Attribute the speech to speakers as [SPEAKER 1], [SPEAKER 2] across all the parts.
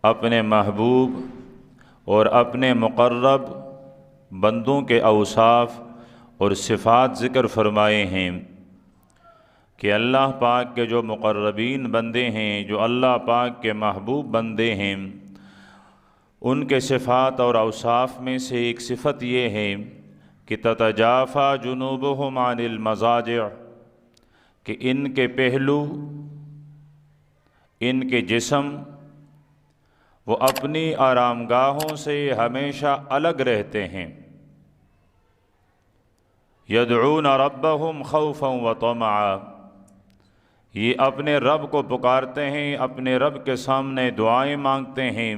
[SPEAKER 1] अपने महबूब और अपने मुक़र्रब बंदों के औसाफ और सिफ़ात ज़िक्र फ़रमाए हैं कि अल्लाह पाक के जो मुक़र्रबीन बंदे हैं, जो अल्लाह पाक के महबूब बंदे हैं, उनके सिफ़ात और औसाफ में से एक सिफ़त ये है कि ततजाफ़ा जुनूबुहुम अनिल मज़ाजिअ, कि इनके पहलू, इनके जिस्म वो अपनी आरामगाहों से हमेशा अलग रहते हैं। यदऊन रब्बहुम खौफन व तमआ, ये अपने रब को पुकारते हैं, अपने रब के सामने दुआएं मांगते हैं,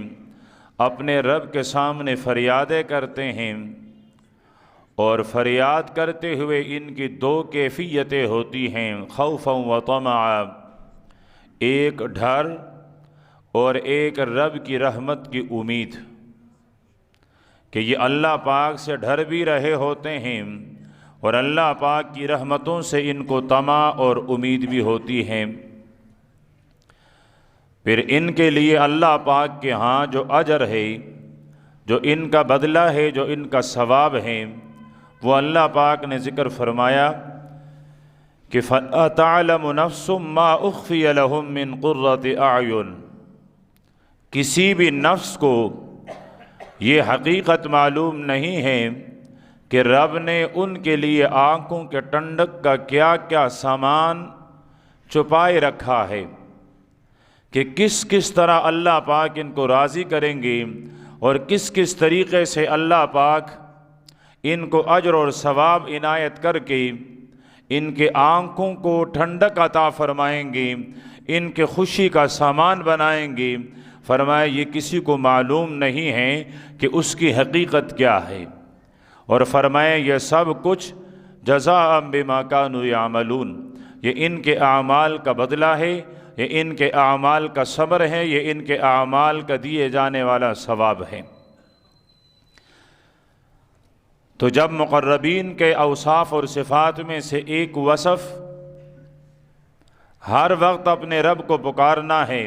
[SPEAKER 1] अपने रब के सामने फरियादें करते हैं। और फरियाद करते हुए इनकी दो कैफियतें होती हैं, खौफन व तमआ, एक डर और एक रब की रहमत की उम्मीद, कि ये अल्लाह पाक से डर भी रहे होते हैं और अल्लाह पाक की रहमतों से इनको तमा और उम्मीद भी होती है। फिर इनके लिए अल्लाह पाक के यहाँ जो अजर है, जो इनका बदला है, जो इनका सवाब है, वो अल्लाह पाक ने ज़िक्र फरमाया कि फ़ला तअलमु नफ्सुम मा उख़फ़िय लहुम मिन क़ुर्रति अयुन, किसी भी नफ्स को ये हकीकत मालूम नहीं है कि रब ने उनके लिए आँखों के ठंडक का क्या क्या सामान छुपाए रखा है, कि किस किस तरह अल्लाह पाक इनको राज़ी करेंगे और किस किस तरीक़े से अल्लाह पाक इनको अजर और सवाब इनायत करके इनके आँखों को ठंडक अता फरमाएंगे, इनके खुशी का सामान बनाएंगे। फरमाया ये किसी को मालूम नहीं है कि उसकी हकीकत क्या है। और फरमाया यह सब कुछ जज़ाअम बिमा कानू यामलून, ये इनके आमाल का बदला है, ये इनके आमाल का सब्र है, ये इनके आमाल का दिए जाने वाला सवाब है। तो जब मुक़र्रबीन के औसाफ और सिफ़ात में से एक वसफ़ हर वक्त अपने रब को पुकारना है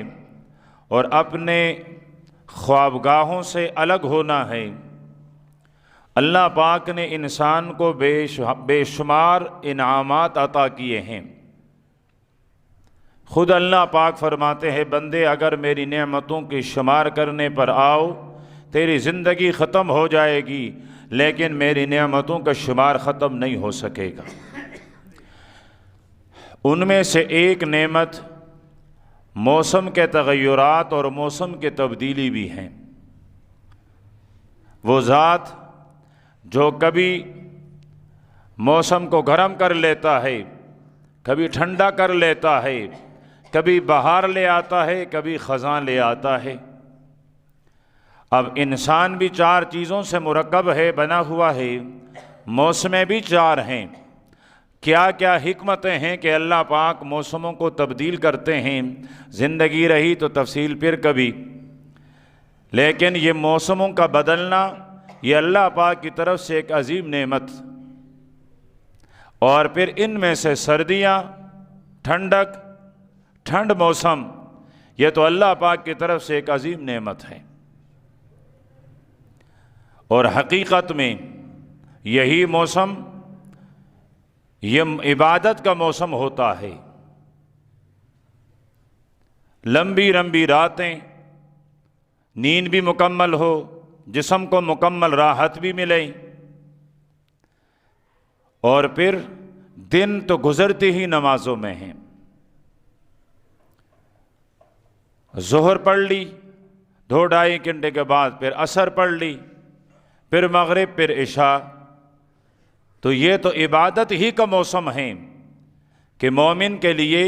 [SPEAKER 1] और अपने ख्वाबगाहों से अलग होना है। अल्लाह पाक ने इंसान को बेशुमार इनामात अता किए हैं। ख़ुद अल्लाह पाक फरमाते हैं, बंदे अगर मेरी नेमतों की शुमार करने पर आओ, तेरी ज़िंदगी ख़त्म हो जाएगी, लेकिन मेरी नेमतों का शुमार ख़त्म नहीं हो सकेगा। उनमें से एक नेमत मौसम के तग़य्युरात और मौसम के तब्दीली भी हैं। वो ज़ात जो कभी मौसम को गर्म कर लेता है, कभी ठंडा कर लेता है, कभी बहार ले आता है, कभी ख़ज़ां ले आता है। अब इंसान भी चार चीज़ों से मुरक्कब है, बना हुआ है, मौसमें भी चार हैं। क्या क्या हिकमतें हैं कि अल्लाह पाक मौसमों को तब्दील करते हैं। ज़िंदगी रही तो तफसील फिर कभी, लेकिन ये मौसमों का बदलना ये अल्लाह पाक की तरफ से एक अजीम नेमत। और फिर इनमें से सर्दियाँ, ठंडक, ठंड मौसम, ये तो अल्लाह पाक की तरफ से एक अजीम नेमत है। और हकीकत में यही मौसम ये इबादत का मौसम होता है। लंबी लंबी रातें, नींद भी मुकम्मल हो, जिस्म को मुकम्मल राहत भी मिले, और फिर दिन तो गुजरते ही नमाजों में हैं। ज़ोहर पढ़ ली, 2-2.5 घंटे के बाद फिर असर पढ़ ली, फिर मगरिब, फिर इशा। तो ये तो इबादत ही का मौसम है कि मोमिन के लिए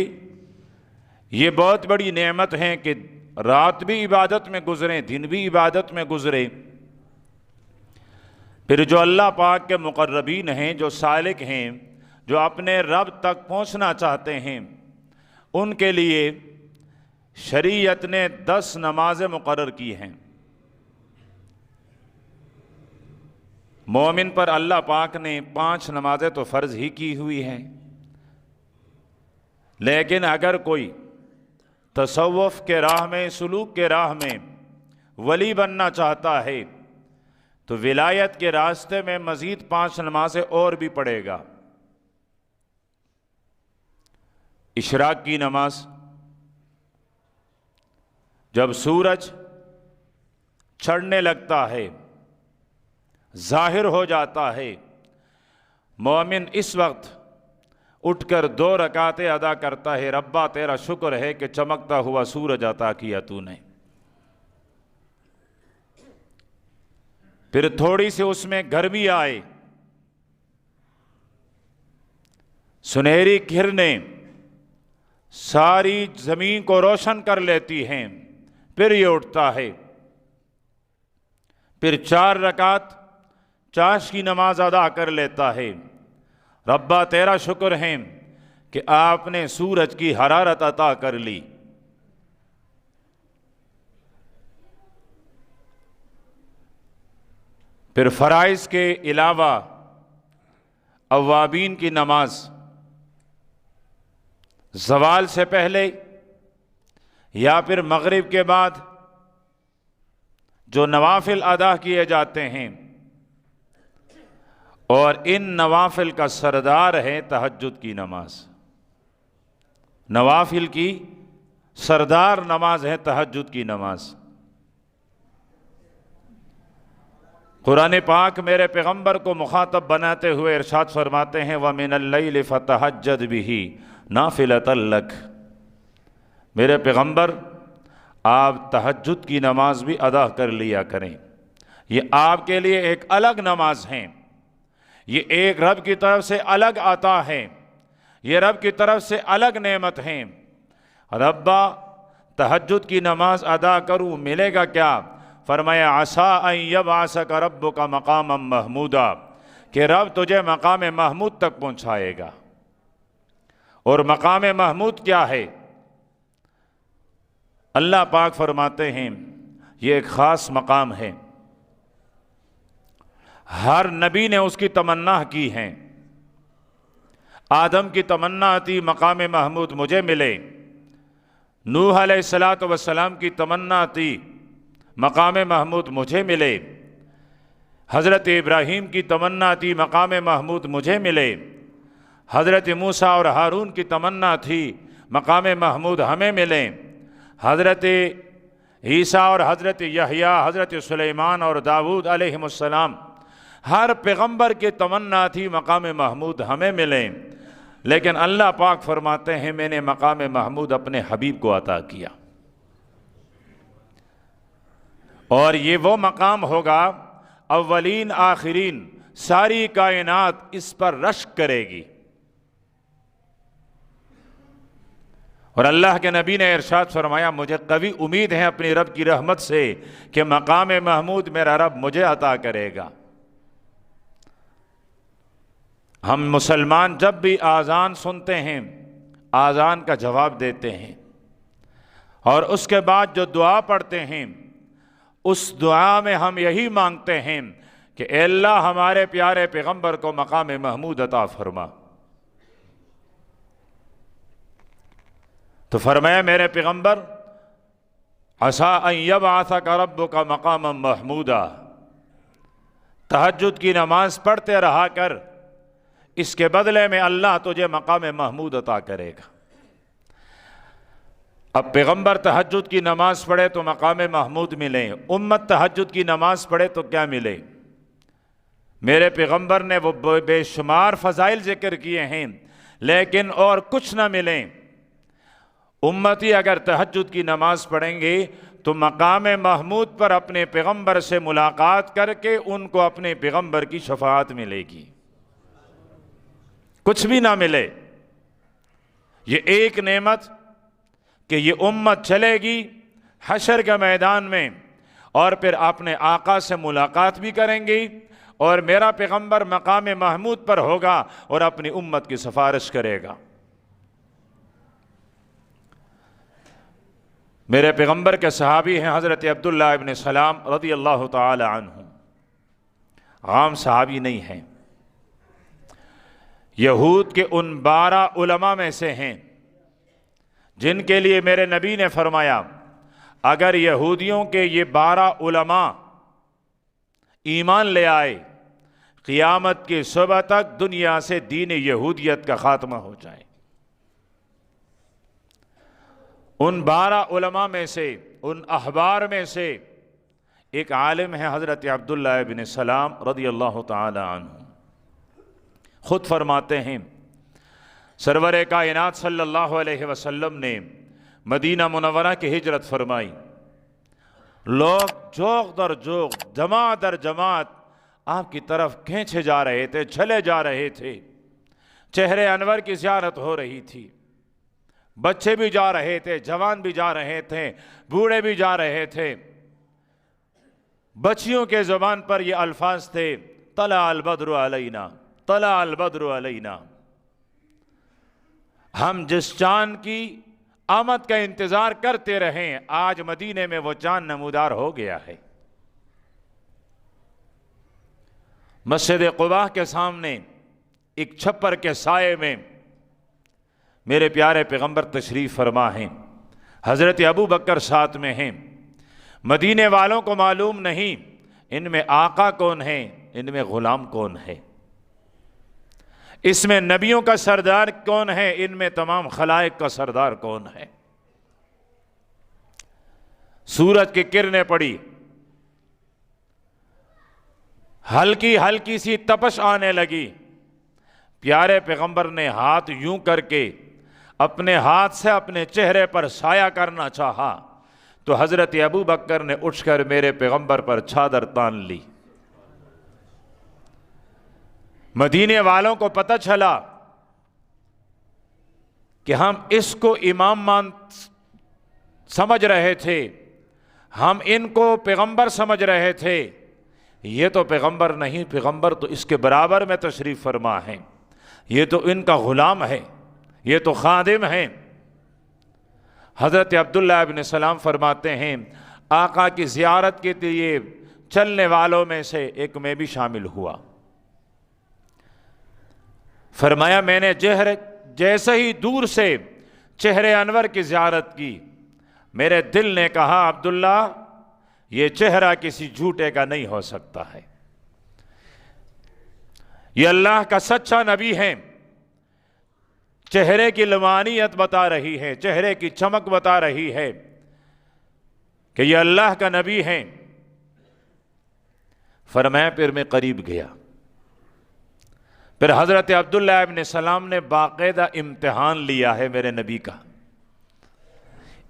[SPEAKER 1] ये बहुत बड़ी नेमत है कि रात भी इबादत में गुजरे, दिन भी इबादत में गुजरे। फिर जो अल्लाह पाक के मुक़र्रबीन हैं, जो सालिक हैं, जो अपने रब तक पहुंचना चाहते हैं, उनके लिए शरीयत ने 10 नमाज़ें मुक़र्रर की हैं। मोमिन पर अल्लाह पाक ने 5 नमाज़ें तो फ़र्ज़ ही की हुई हैं, लेकिन अगर कोई तसव्वुफ़ के राह में, सुलूक के राह में वली बनना चाहता है तो विलायत के रास्ते में मज़ीद 5 नमाज़ें और भी पढ़ेगा। इशराक की नमाज, जब सूरज चढ़ने लगता है, जाहिर हो जाता है, मोमिन इस वक्त उठकर 2 रकातें अदा करता है। रब्बा तेरा शुक्र है कि चमकता हुआ सूरज अता किया तूने। फिर थोड़ी सी उसमें गर्मी आए, सुनहरी किरणें सारी जमीन को रोशन कर लेती हैं, फिर ये उठता है। फिर 4 रकात चाश की नमाज अदा कर लेता है। रब्बा तेरा शुक्र है कि आपने सूरज की हरारत अता कर ली। फिर फ़राइज़ के अलावा अव्वाबीन की नमाज ज़वाल से पहले या फिर मगरिब के बाद जो नवाफिल अदा किए जाते हैं, और इन नवाफिल का सरदार है तहज्जुद की नमाज। नवाफिल की सरदार नमाज है तहज्जुद की नमाज। कुरान पाक मेरे पैगंबर को मुखातब बनाते हुए इरशाद फरमाते हैं, व मिनल लैल फतहज्जद बिही नाफिलतल लक। मेरे पैगंबर आप तहज्जुद की नमाज भी अदा कर लिया करें। ये आपके लिए एक अलग नमाज है, ये एक रब की तरफ से अलग आता है, ये रब की तरफ से अलग नेमत है। रब्बा तहज्जुद की नमाज अदा करूँ मिलेगा क्या? फरमाया आसा अन यबअसक रब्बुका मकामम महमूदा, कि रब तुझे मकाम महमूद तक पहुँचाएगा। और मकाम महमूद क्या है? अल्लाह पाक फरमाते हैं ये एक ख़ास मकाम है, हर नबी ने उसकी तमन्ना की है। आदम की तमन्ना थी मकाम महमूद मुझे मिले, नूह अलैहिस्सलातु वस्सलाम की तमन्ना थी मकाम महमूद मुझे मिले, हज़रत इब्राहीम की तमन्ना थी मकाम महमूद मुझे मिले, हज़रत मूसा और हारून की तमन्ना थी मकाम महमूद हमें मिले, हज़रत ईसा और हज़रत यहया, हज़रत सुलेमान और दाऊद अलैहिमुस्सलाम, हर पैगंबर की तमन्ना थी मकाम महमूद हमें मिले। लेकिन अल्लाह पाक फरमाते हैं मैंने मकाम महमूद अपने हबीब को अता किया, और ये वो मकाम होगा अव्वलीन आखिरीन सारी कायनात इस पर रश्क करेगी। और अल्लाह के नबी ने इरशाद फरमाया मुझे कभी उम्मीद है अपनी रब की रहमत से कि मकाम महमूद मेरा रब मुझे अता करेगा। हम मुसलमान जब भी आज़ान सुनते हैं, आज़ान का जवाब देते हैं, और उसके बाद जो दुआ पढ़ते हैं, उस दुआ में हम यही मांगते हैं कि अल्लाह हमारे प्यारे पैगंबर को मकाम महमूद अता फरमा। तो फरमाया मेरे पैगंबर असा अन यबअसक रब्बुका मकामम महमूदा, तहज्जुद की नमाज पढ़ते रहा कर, इसके बदले में अल्लाह तुझे मकाम महमूद अता करेगा। अब पैगंबर तहज्जुद की नमाज पढ़े तो मकाम महमूद मिले, उम्मत तहज्जुद की नमाज पढ़े तो क्या मिले? मेरे पैगंबर ने वो बेशुमार फ़ज़ाइल ज़िक्र किए हैं, लेकिन और कुछ ना मिले। उम्मती अगर तहज्जुद की नमाज पढ़ेंगे तो मकाम महमूद पर अपने पैगंबर से मुलाकात करके उनको अपने पैगंबर की शफाअत मिलेगी। कुछ भी ना मिले, ये एक नेमत कि ये उम्मत चलेगी हशर के मैदान में और फिर अपने आका से मुलाकात भी करेंगी, और मेरा पैगंबर मकाम महमूद पर होगा और अपनी उम्मत की सिफारिश करेगा। मेरे पैगंबर के सहाबी हैं हज़रत अब्दुल्लाह इब्न सलाम रज़ियल्लाहु ताला अन्हु, आम सहाबी नहीं हैं, यहूद के उन 12 उलमा में से हैं जिनके लिए मेरे नबी ने फरमाया अगर यहूदियों के ये 12 उलमा ईमान ले आए, क़ियामत की सुबह तक दुनिया से दीन यहूदियत का खात्मा हो जाए। उन 12 उलमा में से, उन अहबार में से एक आलिम है हज़रत अब्दुल्लाह इब्न सलाम रज़ियल्लाहु ताला अन्हु। खुद फरमाते हैं सरवर कायनात सल्लल्लाहु अलैहि वसल्लम ने मदीना मुनव्वरा की हिजरत फरमाई। लोग जोग दर जोग, जमात दर जमात आपकी तरफ खींचे जा रहे थे, चले जा रहे थे। चेहरे अनवर की ज़ियारत हो रही थी। बच्चे भी जा रहे थे, जवान भी जा रहे थे, बूढ़े भी जा रहे थे। बच्चियों के ज़बान पर ये अल्फाज थे, तला अल बद्रु अलैना, तला अल बद्रु अलैना। हम जिस चांद की आमद का इंतजार करते रहे, आज मदीने में वो चांद नमूदार हो गया है। मस्जिद क़ुबा के सामने एक छप्पर के साये में मेरे प्यारे पैगंबर तशरीफ़ फरमा हैं। हज़रत अबू बकर साथ में हैं। मदीने वालों को मालूम नहीं इनमें आका कौन है, इनमें ग़ुलाम कौन है, इसमें नबियों का सरदार कौन है, इनमें तमाम खलाइक का सरदार कौन है। सूरज की किरणें पड़ी, हल्की हल्की सी तपश आने लगी। प्यारे पैगंबर ने हाथ यूं करके अपने हाथ से अपने चेहरे पर साया करना चाहा तो हज़रत अबू बकर ने उठकर मेरे पैगंबर पर चादर तान ली। मदीने वालों को पता चला कि हम इसको इमाम समझ रहे थे, हम इनको पैगंबर समझ रहे थे। ये तो पैगंबर नहीं, पैगंबर तो इसके बराबर में तशरीफ़ फरमा है। ये तो इनका ग़ुलाम है, ये तो खादिम है। हज़रत अब्दुल्लाह इब्न सलाम फरमाते हैं आका की ज़ियारत के लिए चलने वालों में से एक मैं भी शामिल हुआ। फरमाया मैंने जैसे ही दूर से चेहरे अनवर की ज़ियारत की, मेरे दिल ने कहा अब्दुल्ला ये चेहरा किसी झूठे का नहीं हो सकता है, ये अल्लाह का सच्चा नबी है। चेहरे की लवानियत बता रही है, चेहरे की चमक बता रही है कि ये अल्लाह का नबी है। फरमाया फिर मैं करीब गया। फिर हज़रत अब्दुल्लाह इब्न सलाम ने बाकायदा इम्तिहान लिया है मेरे नबी का।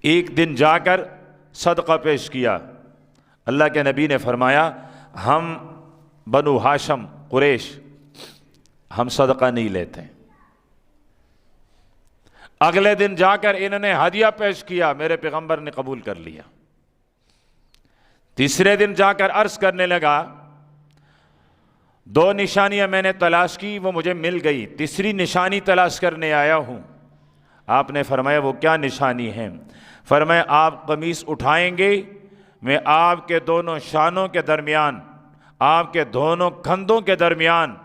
[SPEAKER 1] एक दिन जाकर सदका पेश किया। अल्लाह के नबी ने फरमाया हम बनु हाशम कुरैश हम सदका नहीं लेते। अगले दिन जाकर इन्होंने हदिया पेश किया, मेरे पैगंबर ने कबूल कर लिया। तीसरे दिन जाकर अर्ज करने लगा 2 निशानियां मैंने तलाश की, वो मुझे मिल गई, तीसरी निशानी तलाश करने आया हूं। आपने फरमाया वो क्या निशानी है? फरमाया आप कमीज उठाएंगे, मैं आपके दोनों शानों के दरमियान, आपके दोनों कंधों के दरमियान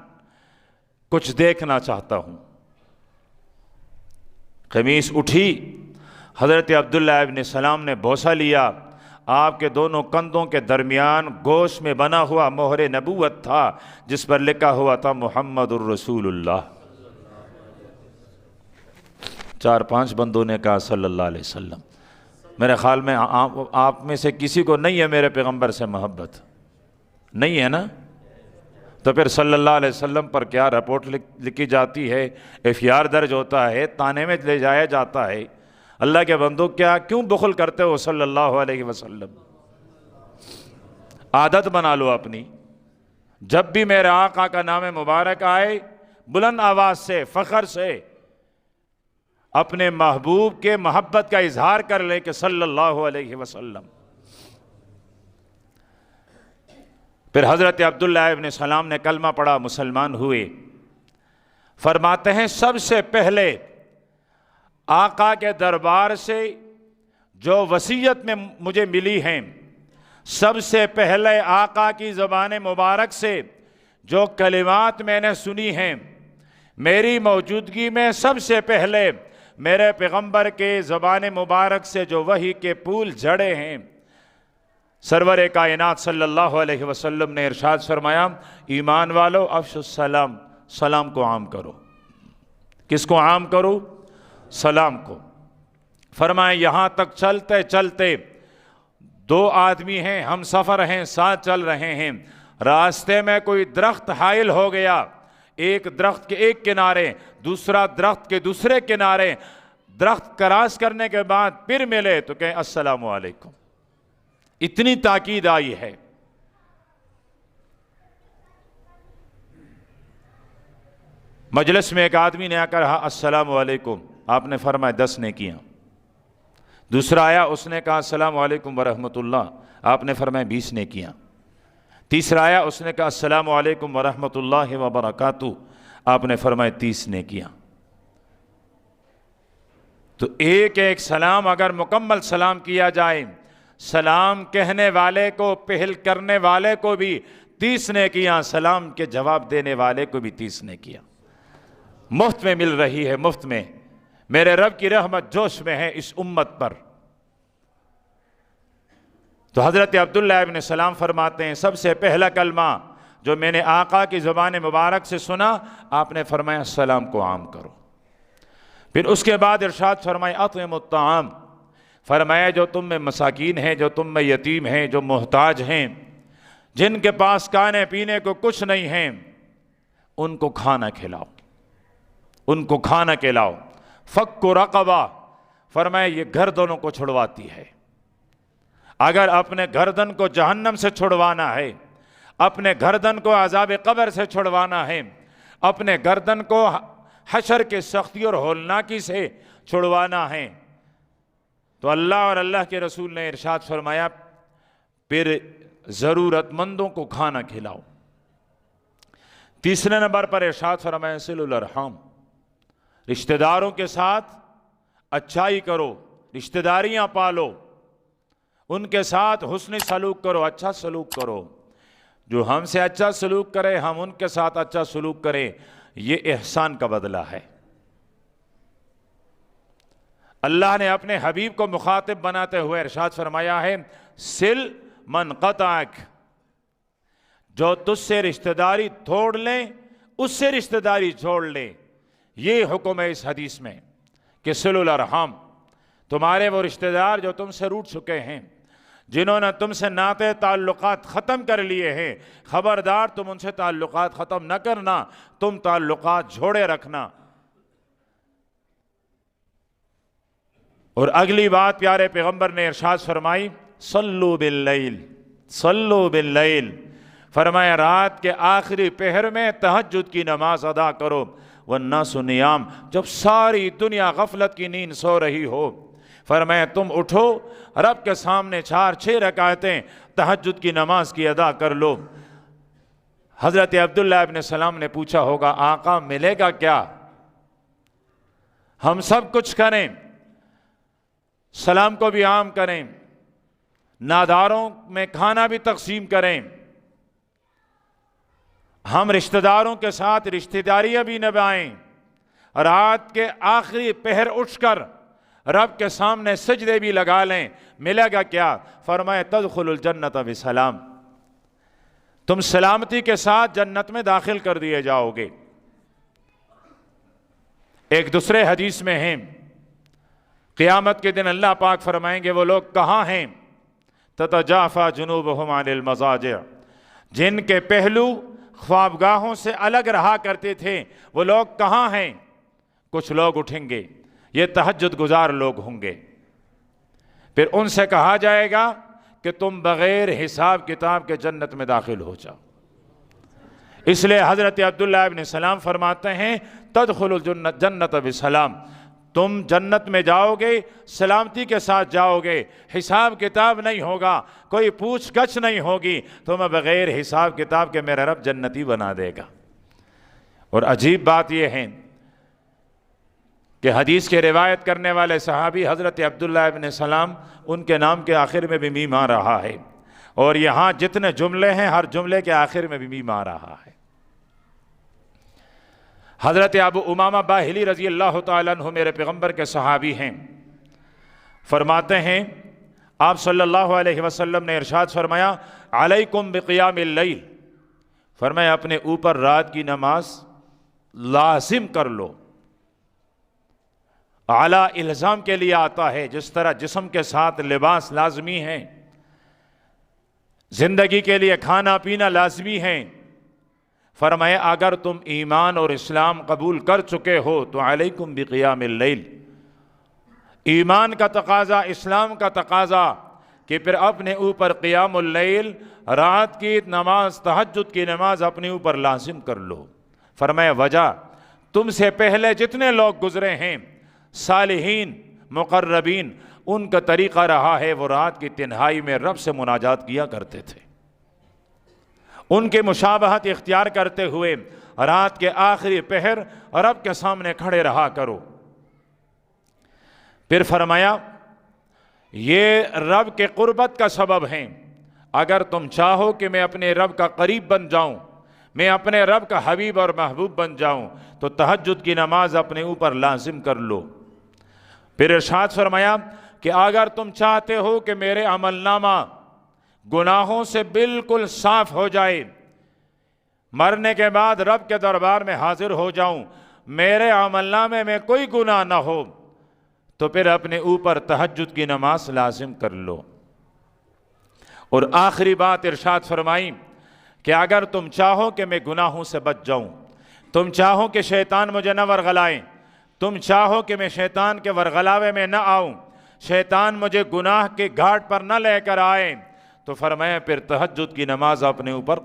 [SPEAKER 1] कुछ देखना चाहता हूं। कमीज उठी, हज़रत अब्दुल्लाह इब्न सलाम ने बोसा लिया। आपके दोनों कंधों के दरमियान गोश्त में बना हुआ मोहरे नबूवत था, जिस पर लिखा हुआ था मुहम्मदुर रसूलुल्लाह। 4-5 बंदों ने कहा सल्लल्लाहु अलैहि वसल्लम। मेरे ख्याल में आप में से किसी को नहीं है मेरे पैगंबर से मोहब्बत, नहीं है ना? तो फिर सल्लल्लाहु अलैहि वसल्लम पर क्या रिपोर्ट लिखी जाती है, एफआईआर दर्ज होता है, ताने में ले जाया जाता है। अल्लाह के बंदो क्या क्यों बुखल करते हो सल्लल्लाहु अलैहि वसल्लम? आदत बना लो अपनी, जब भी मेरे आका का नाम मुबारक आए बुलंद आवाज से फ़ख्र से अपने महबूब के मोहब्बत का इजहार कर ले कि सल्लल्लाहु अलैहि वसल्लम। फिर हज़रत अब्दुल्लाह इब्न सलाम ने कलमा पढ़ा, मुसलमान हुए। फरमाते हैं सबसे पहले आका के दरबार से जो वसीयत में मुझे मिली हैं, सबसे पहले आका की ज़बान मुबारक से जो कलिमात मैंने सुनी हैं, मेरी मौजूदगी में सबसे पहले मेरे पैगंबर के ज़बान मुबारक से जो वही के पुल जड़े हैं, सरवर कायनात सल्लल्लाहु अलैहि वसल्लम ने इरशाद फरमाया, ईमान वालो अफ़शुस सलाम, सलाम को आम करो। किसको आम करो? सलाम को। फरमाए यहाँ तक चलते चलते दो आदमी हैं, हम सफ़र हैं, साथ चल रहे हैं, रास्ते में कोई दरख्त हाइल हो गया, एक दरख्त के एक किनारे, दूसरा दरख्त के दूसरे किनारे, दरख्त क्रॉस करने के बाद फिर मिले तो कहें अस्सलामु अलैकुम। इतनी ताकीद आई है। मजलिस में एक आदमी ने आकर कहा अस्सलामु अलैकुम, आपने फरमाया 10 नेकियां। दूसरा आया, उसने कहा अस्सलामु अलैकुम व रहमतुल्लाह, आपने फरमाया 20 नेकियां। तीसरा आया, उसने कहा अस्सलामु अलैकुम व रहमतुल्लाहि व बरकातुहू, आपने फरमाया 30 नेकियां। तो एक एक सलाम अगर मुकम्मल सलाम किया जाए, सलाम कहने वाले को, पहल करने वाले को भी 30 नेकियां, सलाम के जवाब देने वाले को भी 30 नेकियां मुफ्त में मिल रही है। मुफ्त में मेरे रब की रहमत जोश में है इस उम्मत पर। तो हज़रत अब्दुल्लाह इब्न सलाम फरमाते हैं, सबसे पहला कलमा जो मैंने आका की ज़ुबान मुबारक से सुना, आपने फरमाया सलाम को आम करो। फिर उसके बाद इरशाद फरमाया अतइमुत ताम, फरमाया जो तुम में मसाकीन हैं, जो तुम में यतीम हैं, जो मोहताज हैं, जिनके पास खाने पीने को कुछ नहीं है, उनको खाना खिलाओ, उनको खाना खिलाओ। फ़क्कु रक़बा, फरमाया ये गर्दनों को छुड़वाती है। अगर अपने गर्दन को जहन्नम से छुड़वाना है, अपने गर्दन को अज़ाब कब्र से छुड़वाना है, अपने गर्दन को हशर के सख्ती और होलनाकी से छुड़वाना है, तो अल्लाह और अल्लाह के रसूल ने इरशाद फरमाया फिर ज़रूरतमंदों को खाना खिलाओ। तीसरे नंबर पर इरशाद फरमाया सिलुल अरहम, रिश्तेदारों के साथ अच्छाई करो, रिश्तेदारियां पालो, उनके साथ हुस्न सलूक करो, अच्छा सलूक करो। जो हमसे अच्छा सलूक करे हम उनके साथ अच्छा सलूक करें, ये एहसान का बदला है। अल्लाह ने अपने हबीब को मुखातिब बनाते हुए इरशाद फरमाया है सिल मन क़ताअक, जो तुझसे रिश्तेदारी तोड़ ले उससे रिश्तेदारी जोड़ ले। ये हुक्म है इस हदीस में कि सिलुल अरहम, तुम्हारे वो रिश्तेदार जो तुमसे रूठ चुके हैं, जिन्होंने तुमसे नाते ताल्लुकात ख़त्म कर लिए हैं, ख़बरदार तुम उनसे ताल्लुकात ख़त्म न करना, तुम ताल्लुकात जोड़े रखना। और अगली बात प्यारे पैगंबर ने इरशाद फरमाई सल्लु बिल्लैल, सल्लु बिल्लैल, फरमाया रात के आखिरी पहर में तहज्जुद की नमाज अदा करो, वन्नासु नियाम, जब सारी दुनिया गफलत की नींद सो रही हो, फरमाया तुम उठो, रब के सामने 4-6 रकायतें तहज्जुद की नमाज की अदा कर लो। हज़रत अब्दुल्लाह इब्न सलाम ने पूछा होगा आका मिलेगा क्या? हम सब कुछ करें, सलाम को भी आम करें, नादारों में खाना भी तकसीम करें, हम रिश्तेदारों के साथ रिश्तेदारियां भी निभाएं, रात के आखिरी पहर उठकर रब के सामने सजदे भी लगा लें, मिलेगा क्या? फरमाए तदखुलुल जन्नत बिसलाम, तुम सलामती के साथ जन्नत में दाखिल कर दिए जाओगे। एक दूसरे हदीस में है क़यामत के दिन अल्लाह पाक फरमाएंगे वो लोग कहाँ हैं, ततजाफा जुनूबहुम अनिल मज़ाजिअ, जिनके पहलू ख्वाबगाहों से अलग रहा करते थे, वो लोग कहाँ हैं? कुछ लोग उठेंगे, ये तहज्जुद गुजार लोग होंगे। फिर उनसे कहा जाएगा कि तुम बग़ैर हिसाब किताब के जन्नत में दाखिल हो जाओ। इसलिए हज़रत अब्दुल्लाह इब्न सलाम फरमाते हैं तदखुलुल जन्नत बिसलाम, तुम जन्नत में जाओगे सलामती के साथ जाओगे, हिसाब किताब नहीं होगा, कोई पूछ गछ नहीं होगी, तुम्हें बग़ैर हिसाब किताब के मेरा रब जन्नती बना देगा। और अजीब बात यह है कि हदीस के रिवायत करने वाले सहाबी हज़रत अब्दुल्लाह इब्न सलाम, उनके नाम के आखिर में भी मीम आ रहा है, और यहाँ जितने जुमले हैं हर जुमले के आखिर में भी मीम आ रहा है। हज़रत अबू उमामा बाहिली रज़ी अल्लाह ताला अन्हु मेरे पैगम्बर के सहाबी हैं। फरमाते हैं आप सल्लल्लाहु अलैहि वसल्लम ने इरशाद फरमाया, अलैकुम बिक़ियामिल लैल, फरमाया अपने ऊपर रात की नमाज लाजिम कर लो। आला इल्ज़ाम के लिए आता है, जिस तरह जिस्म के साथ लिबास लाजमी है, जिंदगी के लिए खाना पीना लाजमी है। फरमाया अगर तुम ईमान और इस्लाम कबूल कर चुके हो तो अलैकुम बिक़ियामिल लैल, ईमान का तकाजा, इस्लाम का तकाजा कि फिर अपने ऊपर क़ियामुल लैल, रात की नमाज, तहज्जुद की नमाज अपने ऊपर लाजिम कर लो। फरमाया वजह, तुमसे पहले जितने लोग गुजरे हैं सालिहीन मुक़र्रबीन, उनका तरीक़ा रहा है वो रात की तिन्हाई में रब से मुनाजात किया करते थे। उनके मुशाबहत इख्तियार करते हुए रात के आखिरी पहर रब के सामने खड़े रहा करो। फिर फरमाया ये रब के क़ुर्बत का सबब है। अगर तुम चाहो कि मैं अपने रब का करीब बन जाऊं, मैं अपने रब का हबीब और महबूब बन जाऊं, तो तहज्जुद की नमाज अपने ऊपर लाजिम कर लो। फिर इरशाद फरमाया कि अगर तुम चाहते हो कि मेरे अमलनामा गुनाहों से बिल्कुल साफ हो जाए, मरने के बाद रब के दरबार में हाजिर हो जाऊं, मेरे अमलनामे में कोई गुनाह ना हो, तो फिर अपने ऊपर तहज्जुद की नमाज लाजिम कर लो। और आखिरी बात इरशाद फरमाई कि अगर तुम चाहो कि मैं गुनाहों से बच जाऊं, तुम चाहो कि शैतान मुझे न वरगलाएं, तुम चाहो कि मैं शैतान के वरगलावे में न आऊं, शैतान मुझे गुनाह के घाट पर न लेकर आए, तो फरमाया फिर तहज्जुद की नमाज अपने ऊपर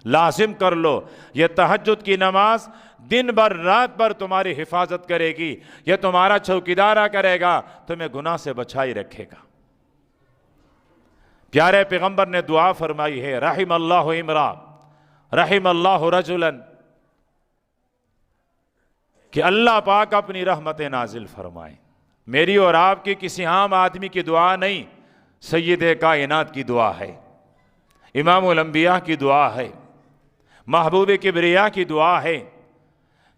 [SPEAKER 1] लाजिम कर लो। यह तहज्जुद की नमाज दिन भर रात भर तुम्हारी हिफाजत करेगी, यह तुम्हारा चौकीदारा करेगा, तुम्हें गुनाह से बचाई रखेगा। प्यारे पैगंबर ने दुआ फरमाई है, रहिमल्लाहु इमरा, रहिमल्लाहु रजुलन, कि अल्लाह पाक अपनी रहमत नाजिल फरमाए। मेरी और आपकी किसी आम आदमी की दुआ नहीं, सय्यद कायनात की दुआ है, इमामुल अंबिया की दुआ है, महबूब किबरिया की दुआ है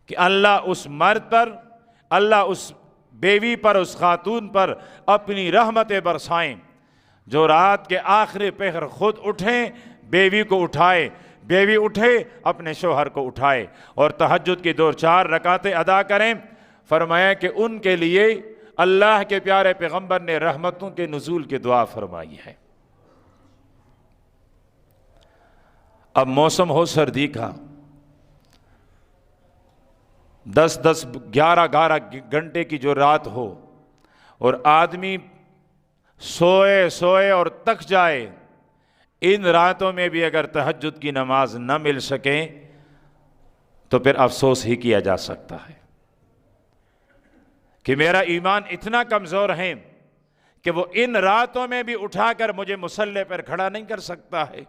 [SPEAKER 1] कि अल्लाह उस मर्द पर, अल्लाह उस बेवी पर, उस खातून पर अपनी रहमतें बरसाएं जो रात के आखिरी पहर खुद उठें, बेवी को उठाए, बेवी उठे अपने शोहर को उठाए और तहज्जुद की 2-4 रकातें अदा करें। फरमाया कि उनके लिए अल्लाह के प्यारे पैगंबर ने रहमतों के नुज़ूल की दुआ फरमाई है। अब मौसम हो सर्दी का, 10-10, 11-11 घंटे की जो रात हो और आदमी सोए सोए और तक जाए, इन रातों में भी अगर तहज्जुद की नमाज न मिल सके तो फिर अफसोस ही किया जा सकता है कि मेरा ईमान इतना कमज़ोर है कि वो इन रातों में भी उठाकर मुझे मुसल्ले पर खड़ा नहीं कर सकता है,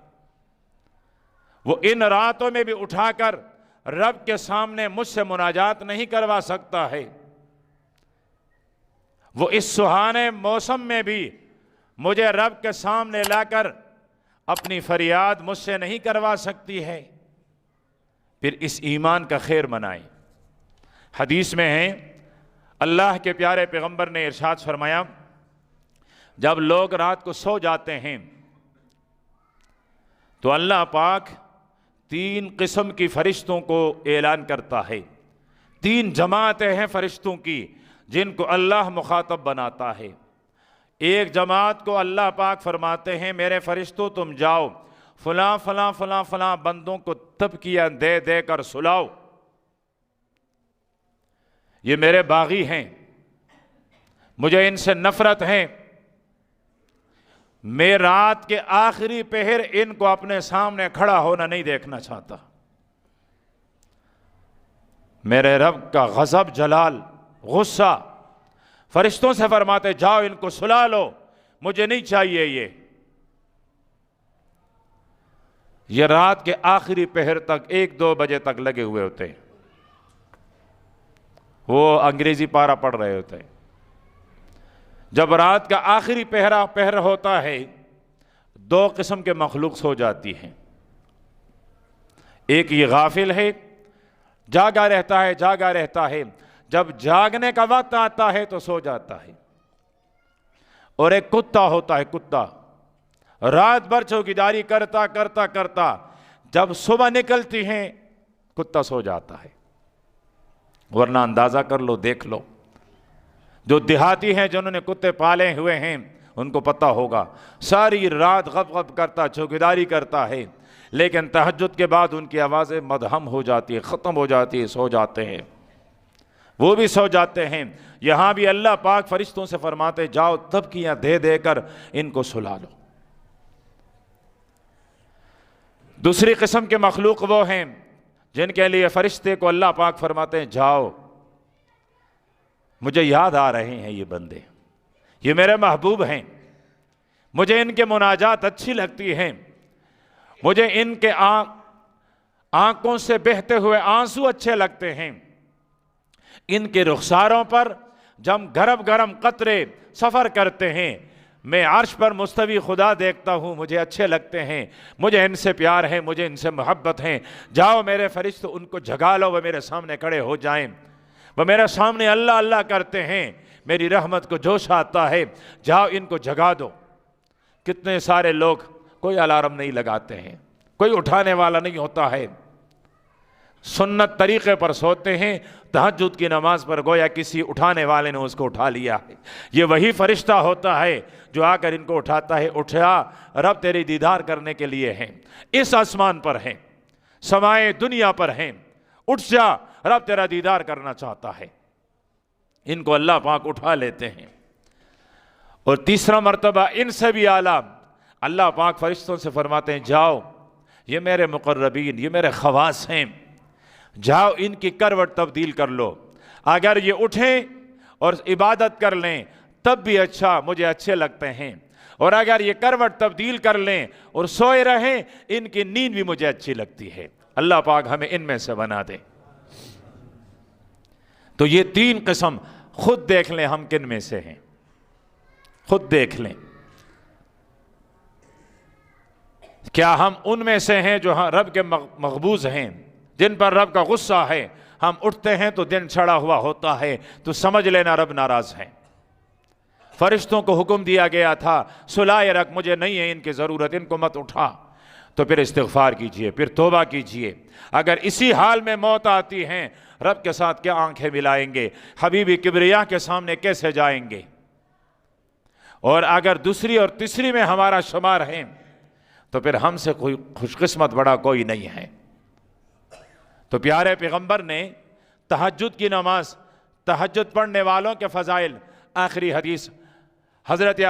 [SPEAKER 1] वो इन रातों में भी उठाकर रब के सामने मुझसे मुनाजात नहीं करवा सकता है, वो इस सुहाने मौसम में भी मुझे रब के सामने लाकर अपनी फरियाद मुझसे नहीं करवा सकती है। फिर इस ईमान का खैर मनाएं। हदीस में है, अल्लाह के प्यारे पैगंबर ने इरशाद फरमाया, जब लोग रात को सो जाते हैं तो अल्लाह पाक 3 किस्म की फरिश्तों को ऐलान करता है। 3 जमातें हैं फरिश्तों की जिनको अल्लाह मुखातब बनाता है। एक जमात को अल्लाह पाक फरमाते हैं, मेरे फरिश्तों तुम जाओ फलां फलां फलां फलां बंदों को तबकिया दे दे कर सुलाओ, ये मेरे बागी हैं, मुझे इनसे नफरत है, मैं रात के आखिरी पहर इनको अपने सामने खड़ा होना नहीं देखना चाहता। मेरे रब का गज़ब, जलाल, गुस्सा फरिश्तों से फरमाते जाओ इनको सुला लो, मुझे नहीं चाहिए ये रात के आखिरी पहर तक 1-2 बजे तक लगे हुए होते हैं, वो अंग्रेजी पारा पढ़ रहे होते हैं। जब रात का आखिरी पहर होता है 2 किस्म के मखलूक सो जाती हैं, एक ये गाफिल है जागा रहता है, जागा रहता है। जब जागने का वक्त आता है तो सो जाता है। और एक कुत्ता होता है, कुत्ता रात भर चौकीदारी करता करता करता जब सुबह निकलती है कुत्ता सो जाता है। वरना अंदाजा कर लो, देख लो, जो देहाती हैं जिन्होंने कुत्ते पाले हुए हैं उनको पता होगा, सारी रात गप गप करता चौकीदारी करता है, लेकिन तहज्जुद के बाद उनकी आवाज़ें मदहम हो जाती है, ख़त्म हो जाती है, सो जाते हैं, वो भी सो जाते हैं। यहाँ भी अल्लाह पाक फरिश्तों से फरमाते जाओ तबकियाँ दे देकर इनको सुला लो। दूसरी किस्म के मखलूक वो हैं जिनके लिए फरिश्ते को अल्लाह पाक फरमाते हैं जाओ, मुझे याद आ रहे हैं ये बंदे, ये मेरे महबूब हैं, मुझे इनके मुनाजात अच्छी लगती हैं, मुझे इनके आंखों से बहते हुए आंसू अच्छे लगते हैं, इनके रुखसारों पर जब गरम गरम कतरे सफ़र करते हैं मैं अर्श पर मुस्तवी खुदा देखता हूँ, मुझे अच्छे लगते हैं, मुझे इनसे प्यार है, मुझे इनसे मोहब्बत है। जाओ मेरे फरिश्ते उनको जगा लो, वह मेरे सामने खड़े हो जाएं, वह मेरे सामने अल्लाह अल्लाह करते हैं, मेरी रहमत को जोश आता है, जाओ इनको जगा दो। कितने सारे लोग कोई अलार्म नहीं लगाते हैं, कोई उठाने वाला नहीं होता है, सुन्नत तरीक़े पर सोते हैं, तहज्जुद की नमाज पर गोया किसी उठाने वाले ने उसको उठा लिया है। ये वही फरिश्ता होता है जो आकर इनको उठाता है, उठा रब तेरे दीदार करने के लिए हैं, इस आसमान पर हैं, समाए दुनिया पर हैं, उठ जा रब तेरा दीदार करना चाहता है। इनको अल्लाह पाक उठा लेते हैं। और तीसरा मर्तबा इनसे भी आला अल्लाह पाक फरिश्तों से फरमाते हैं जाओ ये मेरे मुकर्रबीन, ये मेरे खवास हैं, जाओ इनकी करवट तब्दील कर लो। अगर ये उठें और इबादत कर लें तब भी अच्छा, मुझे अच्छे लगते हैं, और अगर ये करवट तब्दील कर लें और सोए रहें इनकी नींद भी मुझे अच्छी लगती है। अल्लाह पाक हमें इनमें से बना दे। तो ये तीन किस्म खुद देख लें हम किन में से हैं, खुद देख लें क्या हम उनमें से हैं जो रब के मकबूज हैं, जिन पर रब का गुस्सा है। हम उठते हैं तो दिन चढ़ा हुआ होता है तो समझ लेना रब नाराज है। फरिश्तों को हुक्म दिया गया था सुलाए रख, मुझे नहीं है इनकी ज़रूरत, इनको मत उठा। तो फिर इस्तिग़फ़ार कीजिए, फिर तौबा कीजिए। अगर इसी हाल में मौत आती है रब के साथ क्या आंखें मिलाएंगे, हबीबी किबरिया के सामने कैसे जाएंगे। और अगर दूसरी और तीसरी में हमारा शुमार है तो फिर हमसे कोई खुशकिस्मत बड़ा कोई नहीं है। तो प्यारे पैगंबर ने तहज्जुद की नमाज, तहज्जुद पढ़ने वालों के फ़ज़ाइल, आखिरी हदीस हज़रत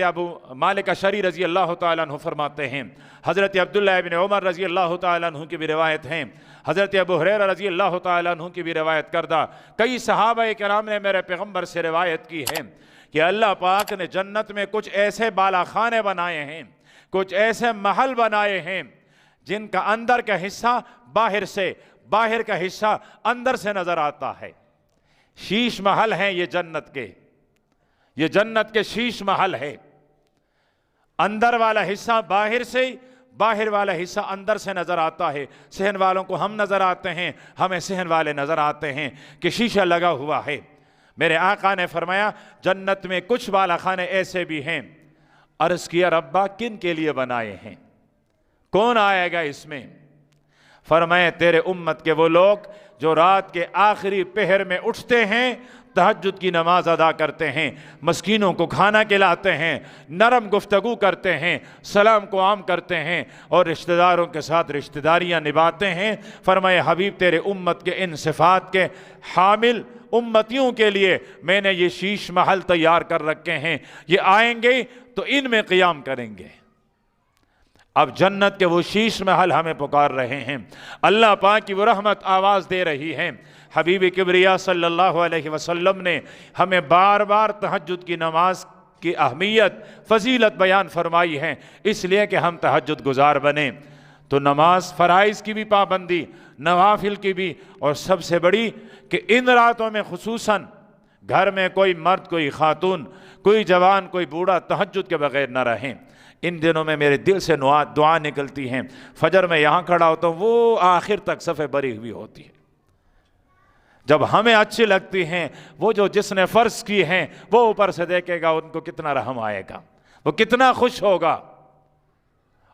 [SPEAKER 1] अबू मालिक अशरी रज़ी अल्लाह तआला अन्हु फरमाते हैं, हज़रत अब्दुल्लाह इब्न उमर रज़ी अल्लाह तआला अन्हु की भी रिवायत हैं, हज़रत अबू हुरैरा रज़ी अल्लाह तआला अन्हु की भी रिवायत करदा कई सहाबा किराम ने मेरे पैगंबर से रिवायत की है कि अल्लाह पाक ने जन्नत में कुछ ऐसे बालाखाने बनाए हैं, कुछ ऐसे महल बनाए हैं जिनका अंदर का हिस्सा बाहर से, बाहर का हिस्सा अंदर से नजर आता है। शीश महल हैं ये जन्नत के, ये जन्नत के शीश महल है। अंदर वाला हिस्सा बाहर से, बाहर वाला हिस्सा अंदर से नजर आता है। सहन वालों को हम नजर आते हैं, हमें सहन वाले नजर आते हैं कि शीशा लगा हुआ है। मेरे आका ने फरमाया जन्नत में कुछ बालाखाने ऐसे भी हैं। अर्ज किया रब्बा किन के लिए बनाए हैं, कौन आएगा इसमें। फरमाए तेरे उम्मत के वो लोग जो रात के आखिरी पहर में उठते हैं, तहज्जुद की नमाज अदा करते हैं, मस्कीनों को खाना खिलाते हैं, नरम गुफ्तगू करते हैं, सलाम को आम करते हैं और रिश्तेदारों के साथ रिश्तेदारियां निभाते हैं। फरमाए हबीब तेरे उम्मत के इन सिफ़ात के हामिल उम्मतियों के लिए मैंने ये शीश महल तैयार कर रखे हैं, ये आएंगे तो इनमें क़ियाम करेंगे। अब जन्नत के वो शीश महल हमें पुकार रहे हैं। अल्लाह पाक की वो रहमत आवाज़ दे रही है। हबीब किबरिया सल्लल्लाहु अलैहि वसल्लम ने हमें बार बार तहज्जुद की नमाज की अहमियत, फजीलत बयान फरमाई है, इसलिए कि हम तहज्जुद गुजार बने। तो नमाज फ़राइज़ की भी पाबंदी, नवाफिल की भी, और सबसे बड़ी कि इन रातों में खुसूसन घर में कोई मर्द, कोई खातून, कोई जवान, कोई बूढ़ा तहज्जुद के बगैर न रहें। इन दिनों में मेरे दिल से दुआ निकलती हैं। फजर में यहाँ खड़ा होता हूँ, वो आखिर तक सफ़े भरी हुई होती है। जब हमें अच्छी लगती हैं, वो जो जिसने फ़र्ज की हैं वो ऊपर से देखेगा, उनको कितना रहम आएगा, वो कितना खुश होगा।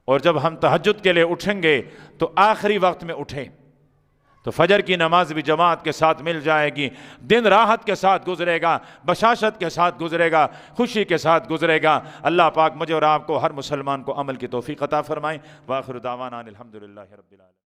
[SPEAKER 1] और जब हम तहज्जुद के लिए उठेंगे तो आखिरी वक्त में उठें तो फजर की नमाज भी जमात के साथ मिल जाएगी, दिन राहत के साथ गुजरेगा, बशाशत के साथ गुजरेगा, खुशी के साथ गुजरेगा। अल्लाह पाक मुझे और आपको, हर मुसलमान को अमल की तौफीक अता फरमाए। वाखिर दावाना अनिल हम्दुलिल्लाहि रब्बिल आलमीन।